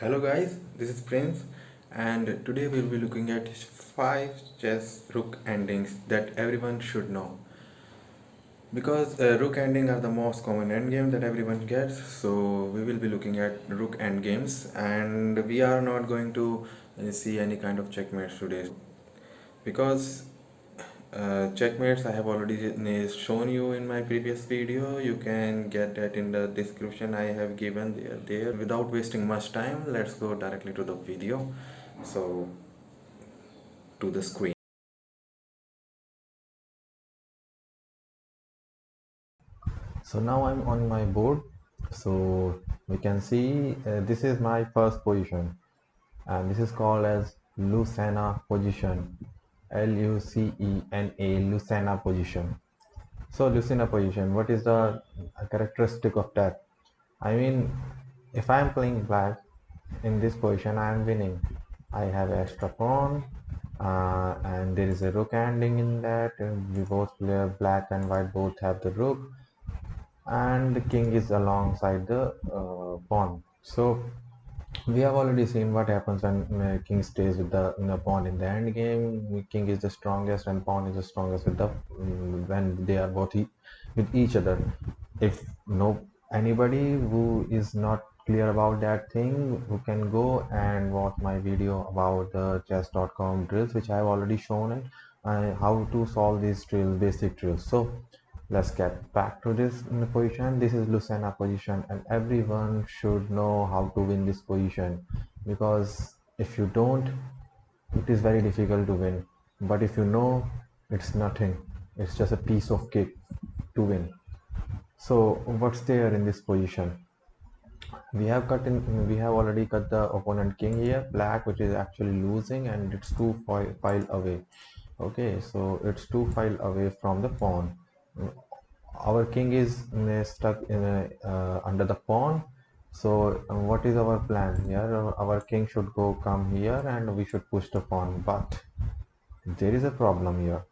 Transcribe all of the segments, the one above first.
Hello guys, this is Prince and today we'll be looking at 5 chess rook endings that everyone should know. Because rook ending are the most common endgame that everyone gets, so we will be looking at rook endgames and we are not going to see any kind of checkmates today. Because checkmates I have already shown you in my previous video. You can get that in the description I have given there. Without wasting much time, let's go directly to the video. So to the screen. So now I'm on my board. So we can see this is my first position and this is called as Lucena position. Lucena Lucena position. So Lucena position, what is the characteristic of that? I mean, if I am playing black in this position, I am winning. I have extra pawn, and there is a rook ending in that. And we both player black and white both have the rook, and the king is alongside the pawn. So we have already seen what happens when king stays with the pawn in the end game. King is the strongest and pawn is the strongest with the when they are both with each other. If no anybody who is not clear about that thing, who can go and watch my video about the chess.com drills, which I have already shown it, how to solve these drills, basic drills. So let's get back to this position. This is Lucena position and everyone should know how to win this position, because if you don't, it is very difficult to win. But if you know, it's nothing. It's just a piece of cake to win. So what's there in this position? We have already cut the opponent king here, black, which is actually losing, and it's two file away. Okay, so it's two file away from the pawn. Our king is stuck in under the pawn. So what is our plan here? Our king should go come here and we should push the pawn, but there is a problem here.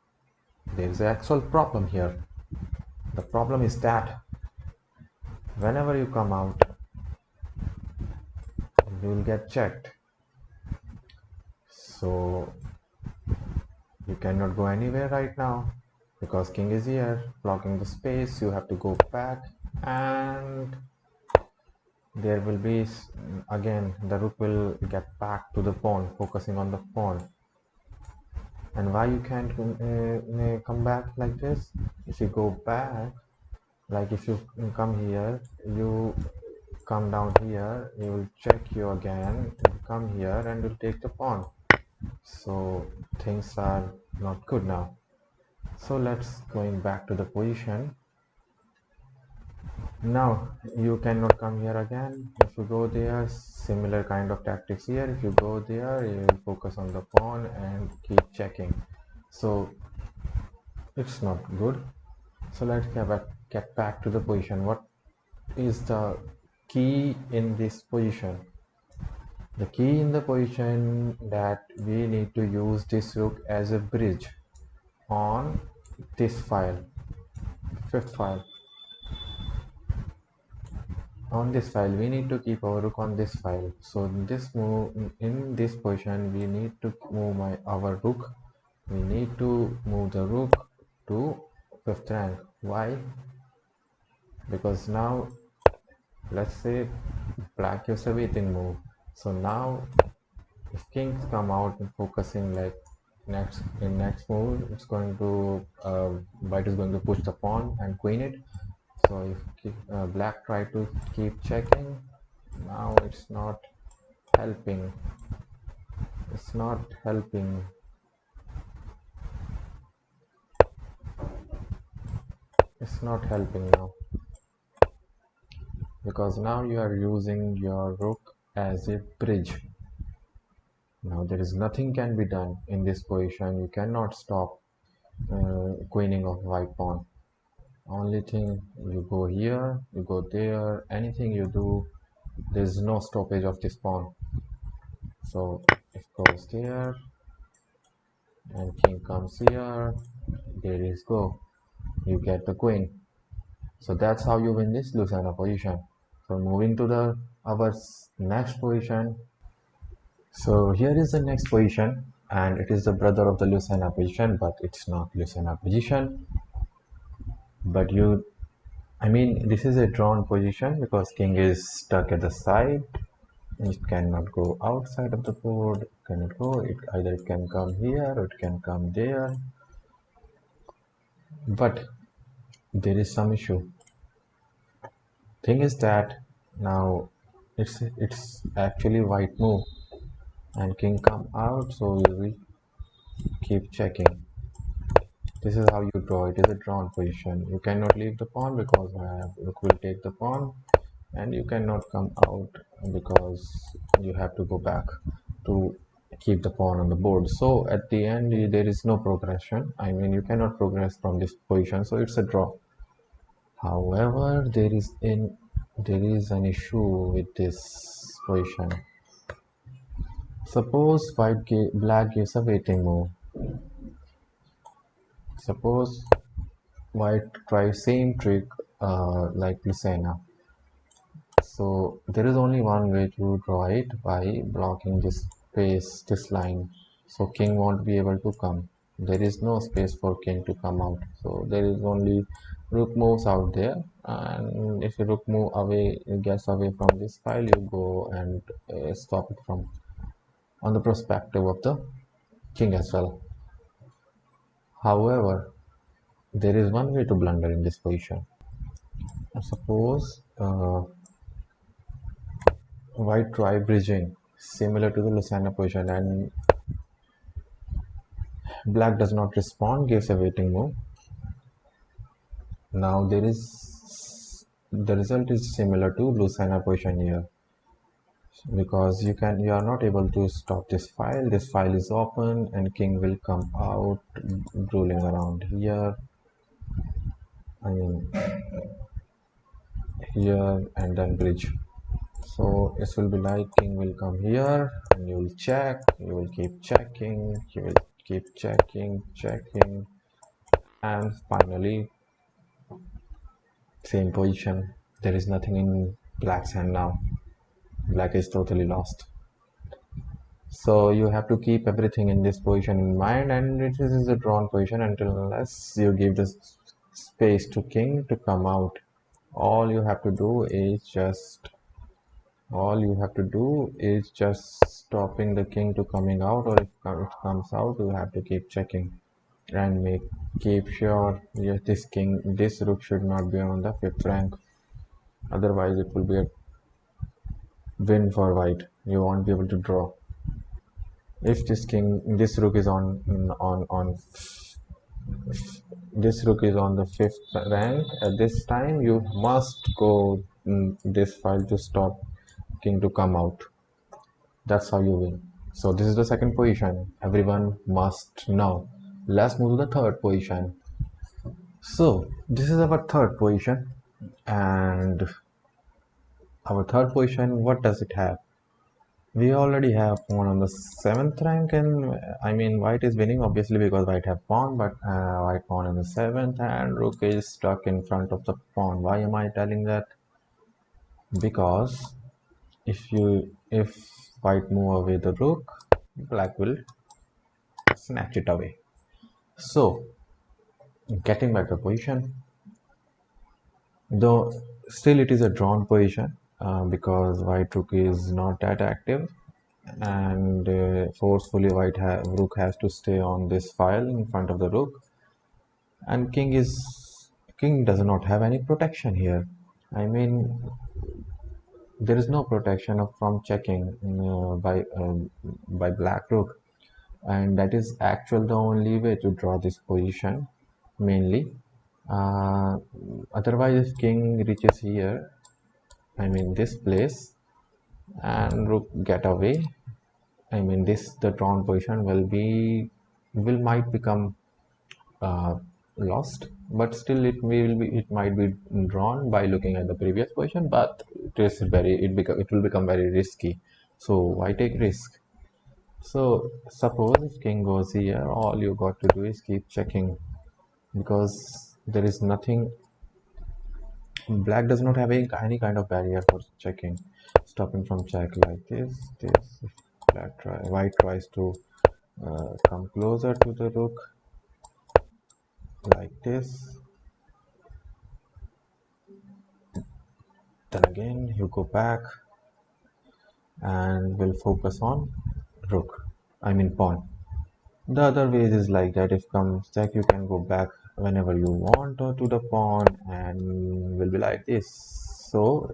There is an actual problem here. The problem is that whenever you come out, you will get checked. So you cannot go anywhere right now because king is here blocking the space. You have to go back, and there will be again the rook will get back to the pawn, focusing on the pawn. And why you can't come back like this? If you go back, like if you come here, you come down here, you will check you again, come here and will take the pawn. So things are not good now. So let's going back to the position. Now you cannot come here again. If you go there, similar kind of tactics here. If you go there, you will focus on the pawn and keep checking. So it's not good. So let's get back to the position. What is the key in this position? The key in the position that we need to use this rook as a bridge on this file, fifth file. On this file we need to keep our rook on this file. So in this position we need to move our rook. We need to move the rook to fifth rank. Why? Because now let's say black is a waiting move. So now if kings come out and focusing like next move, it's going to white is going to push the pawn and queen it. So if black try to keep checking, now it's not helping. It's not helping. It's not helping now, because now you are using your rook as a bridge. Now there is nothing can be done in this position. You cannot stop queening of white pawn. Only thing, you go here, you go there, anything you do, there is no stoppage of this pawn. So it goes there and king comes here, there is go, you get the queen. So that's how you win this Lucena position. So moving to the our next position. So here is the next position, and it is the brother of the Lucena position, but it's not Lucena position. But I mean, this is a drawn position because king is stuck at the side. It cannot go outside of the board. It cannot go. Either it can come here or it can come there. But there is some issue. Thing is that now it's actually white move and king come out, so we will keep checking. This is how you draw. It is a drawn position. You cannot leave the pawn because rook will take the pawn, and you cannot come out because you have to go back to keep the pawn on the board. So at the end there is no progression. I mean, you cannot progress from this position, so it's a draw. However, there is an issue with this position. Suppose black gives a waiting move. Suppose white tries same trick like Lucena. So there is only one way to draw it, by blocking this space, this line. So king won't be able to come. There is no space for king to come out. So there is only rook moves out there, and if you rook move away, gets away from this file, you go and stop it from on the perspective of the king as well. However, there is one way to blunder in this position. Suppose white try bridging similar to the Lucena position, and black does not respond, gives a waiting move. Now the result is similar to Lucena position here, because you are not able to stop this file. This file is open and king will come out drooling around here. I mean here, and then bridge. So it will be like king will come here and you will check, you will keep checking, you will keep checking, and finally same position. There is nothing in black's hand now. Black is totally lost. So you have to keep everything in this position in mind, and it is a drawn position until unless you give this space to king to come out. All you have to do is just stopping the king to coming out, or if it comes out, you have to keep checking and keep sure, yes, this rook should not be on the 5th rank. Otherwise it will be a win for white. You won't be able to draw. If this rook is on this rook is on the 5th rank, at this time you must go this file to stop king to come out. That's how you win. So this is the second position everyone must know. Let's move to the third position. So this is our third position, and our third position, what does it have? We already have pawn on the 7th rank, and I mean white is winning obviously because white have pawn, but white pawn in the 7th, and rook is stuck in front of the pawn. Why am I telling that? Because if white move away the rook, black will snatch it away. So getting back the position, though still it is a drawn position because white rook is not that active, and forcefully rook has to stay on this file in front of the rook, and king does not have any protection here. I mean, there is no protection from checking by black rook, and that is actually the only way to draw this position mainly. uh, Otherwise, if king reaches here, I mean this place, and rook get away, I mean the drawn position will might become uh, lost, but still it might be drawn by looking at the previous position, but it will become very risky. So why take risk? So suppose if king goes here, all you got to do is keep checking, because there is nothing Black does not have any kind of barrier for checking, stopping from check like this. If white tries to come closer to the rook like this, then again you go back and will focus on rook. I mean pawn. The other ways is like that. If comes check, you can go back whenever you want to the pawn, and will be like this. So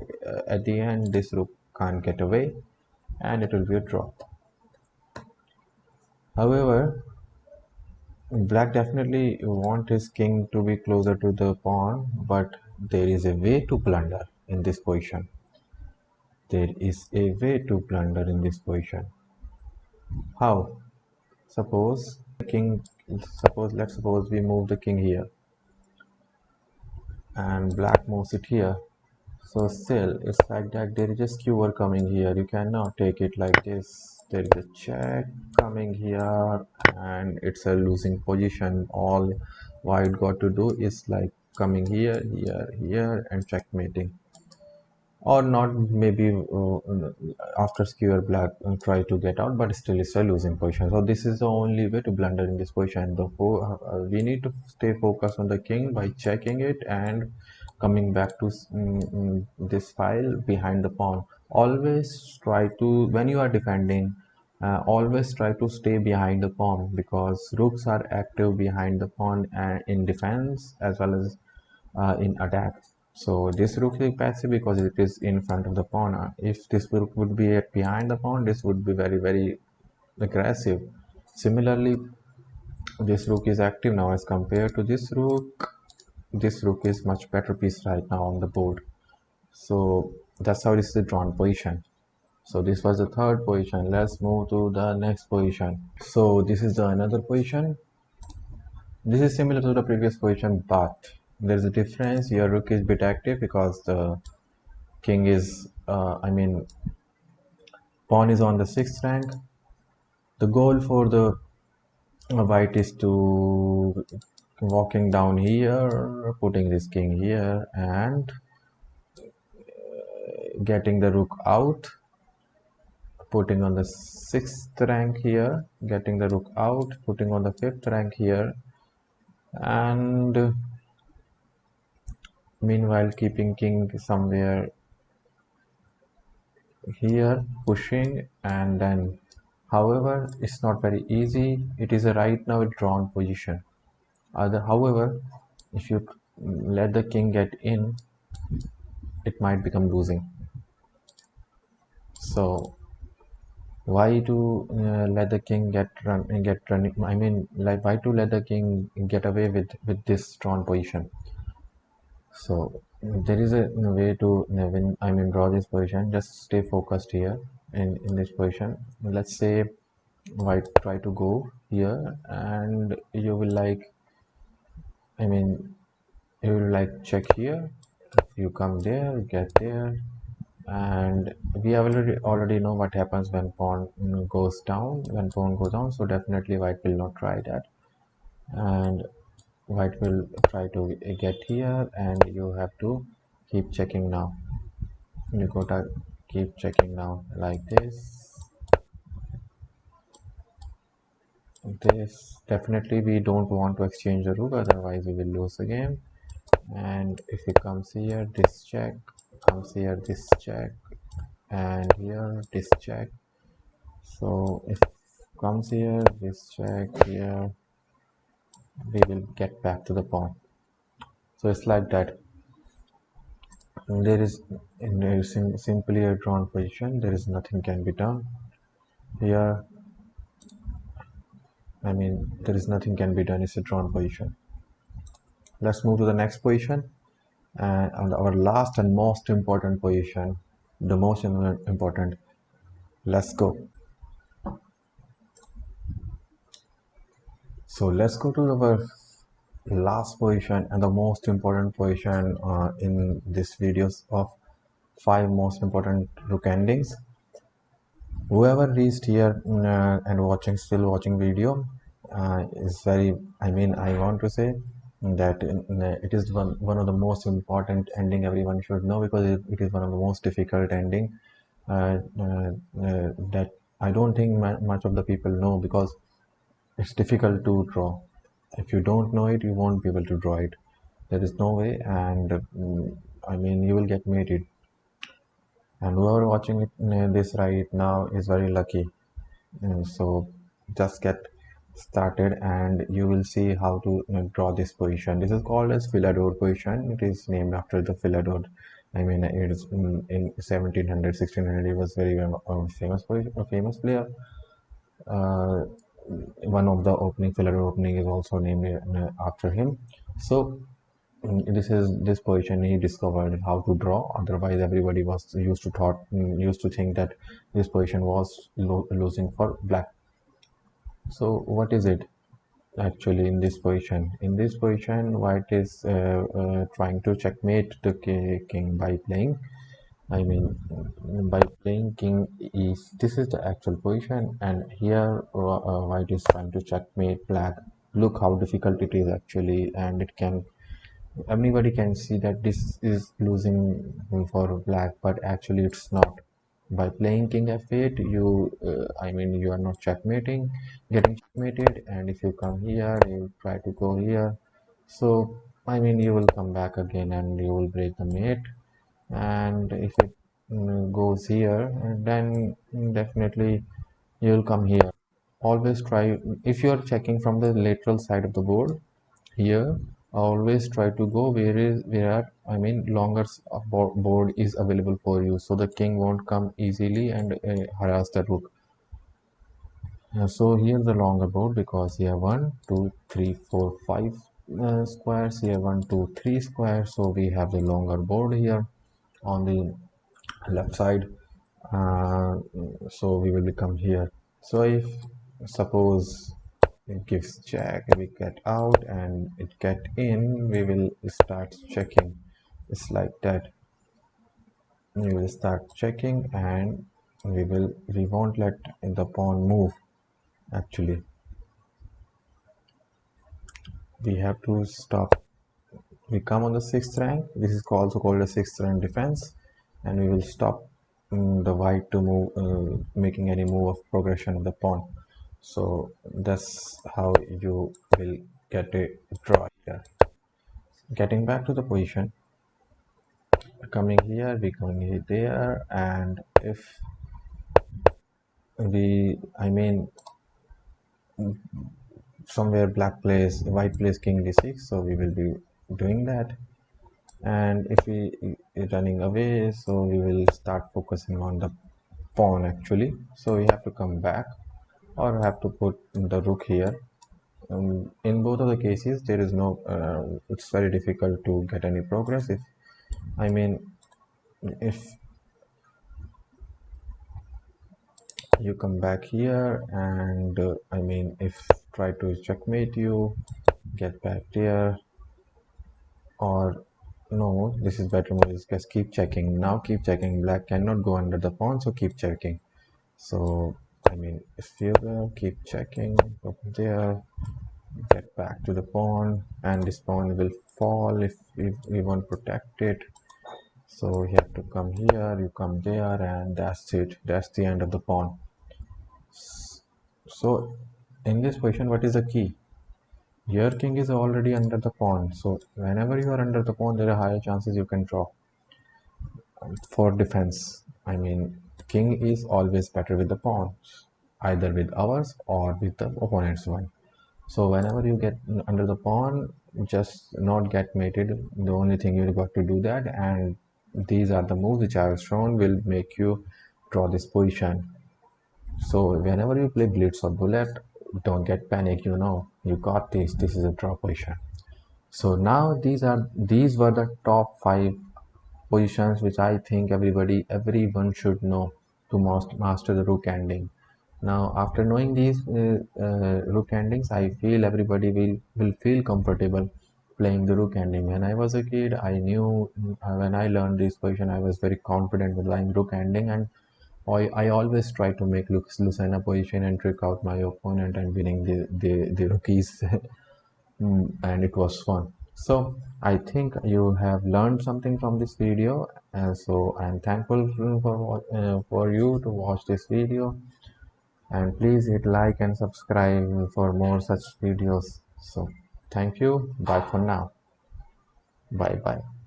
at the end, this rook can't get away, and it will be a draw. However, black definitely want his king to be closer to the pawn, but there is a way to blunder in this position. There is a way to blunder in this position. How? Suppose the king. Let's suppose we move the king here, and black moves it here. So still it's like that there is a skewer coming here. You cannot take it like this. There is a check coming here and it's a losing position. All white got to do is like coming here, here and checkmating, or not. Maybe after skewer black try to get out, but still it's a losing position. So this is the only way to blunder in this position. We need to stay focused on the king by checking it and coming back to this file behind the pawn. Always try to, when you are defending, always try to stay behind the pawn, because rooks are active behind the pawn in defense as well as in attack. So this rook is passive because it is in front of the pawn. If this rook would be at behind the pawn, this would be very aggressive. Similarly, this rook is active now as compared to this rook. This rook is much better piece right now on the board. So that's how it is the drawn position. So this was the third position. Let's move to the next position. So this is the another position. This is similar to the previous position, but there's a difference. Your rook is bit active because the king is pawn is on the 6th rank. The goal for the white is to walking down here, putting this king here and getting the rook out, putting on the 6th rank here, getting the rook out, putting on the 5th rank here, and meanwhile keeping king somewhere here, pushing. And then, however, it's not very easy. It is a right now a drawn position. However, if you let the king get in, it might become losing. So why to let the king get running? I mean, like, why to let the king get away with this drawn position? So there is a way to when draw this position. Just stay focused here in this position. Let's say white try to go here, and you will like, I mean, you will like check here. You come there, get there, and we already know what happens when pawn goes down. When pawn goes down, so definitely white will not try that, and white will try to get here, and you have to keep checking now. You gotta keep checking now like this. Definitely we don't want to exchange the rook, otherwise we will lose the game. And if it comes here, this check, comes here, this check, and here this check. So if comes here, this check here, we will get back to the pawn. So it's like that. And there is simply a drawn position. There is nothing can be done here. There is nothing can be done. It's a drawn position. Let's move to the next position, and our last and most important position, the most important. Let's go. So let's go to our last position and the most important position in this videos of 5 most important rook endings. Whoever reached here and still watching video is very, I want to say that it is one of the most important ending everyone should know, because it is one of the most difficult ending that I don't think much of the people know, because it's difficult to draw. If you don't know it, you won't be able to draw it. There is no way, and I mean, you will get mated. And whoever watching it this right now is very lucky. So just get started and you will see how to draw this position. This is called as Philador position. It is named after the Philador. I mean, it is in 1700, 1600. It was very famous a famous player. Uh, One of the opening Philador opening is also named after him. So this position he discovered how to draw. Otherwise, everybody was used to think that this position was losing for black. So what is it actually in this position? In this position, white is trying to checkmate the king by playing. I mean, by playing king is this is the actual position, and here white is trying to checkmate black. Look how difficult it is actually, and it can everybody can see that this is losing for black, but actually it's not. By playing king f8, you I mean, you are not getting checkmated, and if you come here, you try to go here. So I mean, you will come back again and you will break the mate. And if it goes here, then definitely you'll come here. Always try, if you are checking from the lateral side of the board, here always try to go where I mean longer board is available for you, so the king won't come easily and harass the rook. So here's the longer board, because here 1 2 3 4 5 squares, here 1 2 3 squares, so we have the longer board here on the left side. uh, so we will become here. So if suppose it gives check, we get out and it get in, we will start checking. It's like that. We will start checking, and we won't let the pawn move. Actually, we have to stop. We come on the sixth rank. This is also called a sixth rank defense, and we will stop the white to move, making any move of progression of the pawn. So that's how you will get a draw here. Getting back to the position, coming here, we coming here there, and if we, I mean, somewhere black plays, white plays king d6, so we will be doing that. And if we running away, so we will start focusing on the pawn actually. So we have to come back, or have to put the rook here. In both of the cases, there is no it's very difficult to get any progress. If I mean, if you come back here, and I mean, if try to checkmate you, get back there, or no, this is better move, just keep checking. Now keep checking, black cannot go under the pawn, so keep checking. So I mean, if you keep checking up there, get back to the pawn, and this pawn will fall if we want to protect it. So you have to come here, you come there, and that's it. That's the end of the pawn. So in this position, what is the key? Your king is already under the pawn. So whenever you are under the pawn, there are higher chances you can draw. For defense, I mean, king is always better with the pawn, either with ours or with the opponent's one. So whenever you get under the pawn, just not get mated. The only thing you got to do that, and these are the moves which I have shown will make you draw this position. So whenever you play blitz or bullet, don't get panic. You got this. This is a draw position. So now these were the top 5 positions which I think everyone should know to master the rook ending. Now after knowing these rook endings, I feel everybody will feel comfortable playing the rook ending. When I was a kid, I knew when I learned this position, I was very confident with playing rook ending, and I always try to make Lucena position and trick out my opponent and winning the rookies. and it was fun. So I think you have learned something from this video, so I'm thankful for you to watch this video, and please hit like and subscribe for more such videos. So thank you. Bye for now. Bye bye.